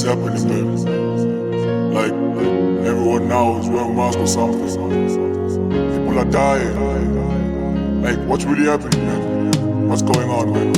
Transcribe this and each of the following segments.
is happening, man. Like, everyone now is wearing masks or something. People are dying. Like, what's really happening, man? What's going on, man?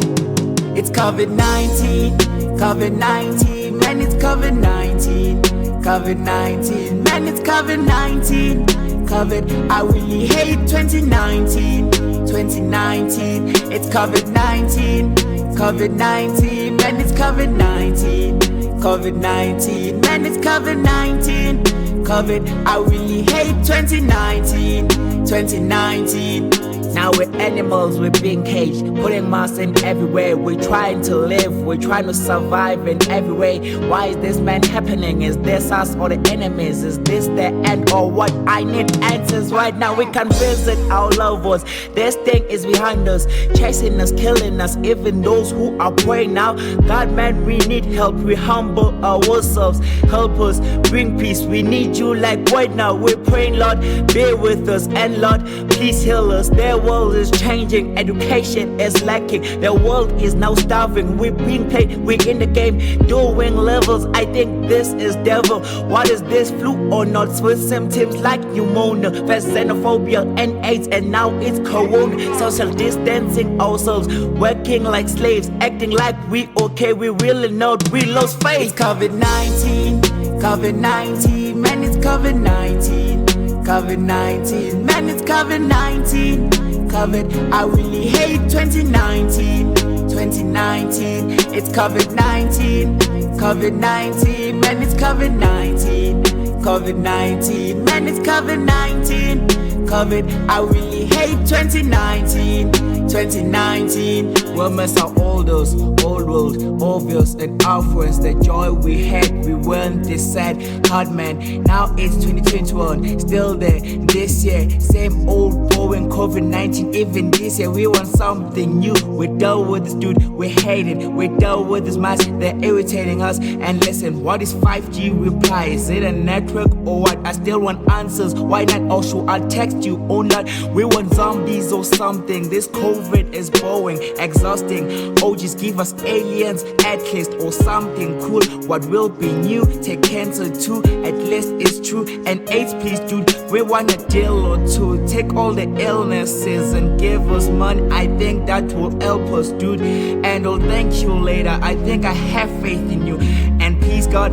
It's COVID-19, COVID-19, man, it's COVID-19, COVID-19, man, it's COVID-19, COVID. I really hate 2019, 2019, it's COVID-19, COVID-19, man, it's COVID-19, COVID-19, man, it's COVID-19, COVID. I really hate 2019, 2019. Now we're animals, we're being caged, putting masks in everywhere. We're trying to live, we're trying to survive in every way. Why is this man happening? Is this us or the enemies? Is this the end or what? I need answers right now. We can visit our loved ones. This thing is behind us, chasing us, killing us. Even those who are praying now, God man, we need help. We humble ourselves, help us bring peace. We need you like right now. We're praying, Lord, be with us, and Lord, please heal us. The world is changing, education is lacking. The world is now starving. We're being played, we're in the game, doing levels. I think this is devil. What is this, flu or not? With symptoms like pneumonia, first xenophobia and AIDS, and now it's corona. Social distancing ourselves, working like slaves, acting like we okay. We really not, we lost faith. It's COVID-19, COVID-19, man, it's COVID-19, COVID-19, man, it's COVID-19, COVID. I really hate 2019, 2019, it's COVID-19, COVID-19, man, it's COVID-19, COVID-19, man, it's COVID-19, COVID. I really hate 2019, 2019. We'll miss our old world, obvious and our friends. The joy we had, we weren't this sad, hard man. Now it's 2021, still there. This year, same old boring COVID-19. Even this year, we want something new. We're done with this dude, we hate it. We're done with this mask, they're irritating us. And listen, what is 5G reply? Is it a network or what? I still want answers. Why not? Or should I text you or not? We want zombies or something. This COVID is boring, exhausting. Oh, just give us aliens at least, or something cool. What will be new? Take cancer too, at least it's true. And AIDS, please, dude, we want a deal or two. Take all the illnesses and give us money. I think that will help us, dude. And I'll thank you later. I think I have faith in you. And please, God,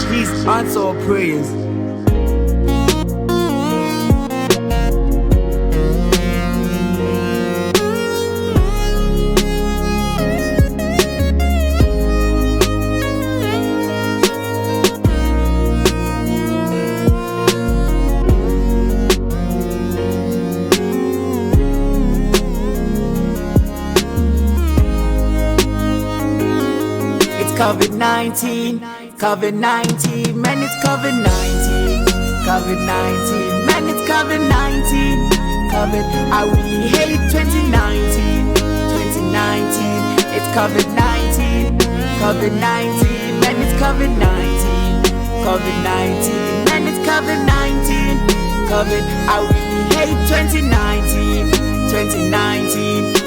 please answer our prayers. COVID-19, COVID-19, man, it's COVID-19, COVID-19, man, it's COVID-19, COVID. I really hate 2019, 2019, it's COVID-19, COVID-19, man, it's COVID-19, COVID-19, man, it's COVID-19, COVID. I really hate 2019, 2019.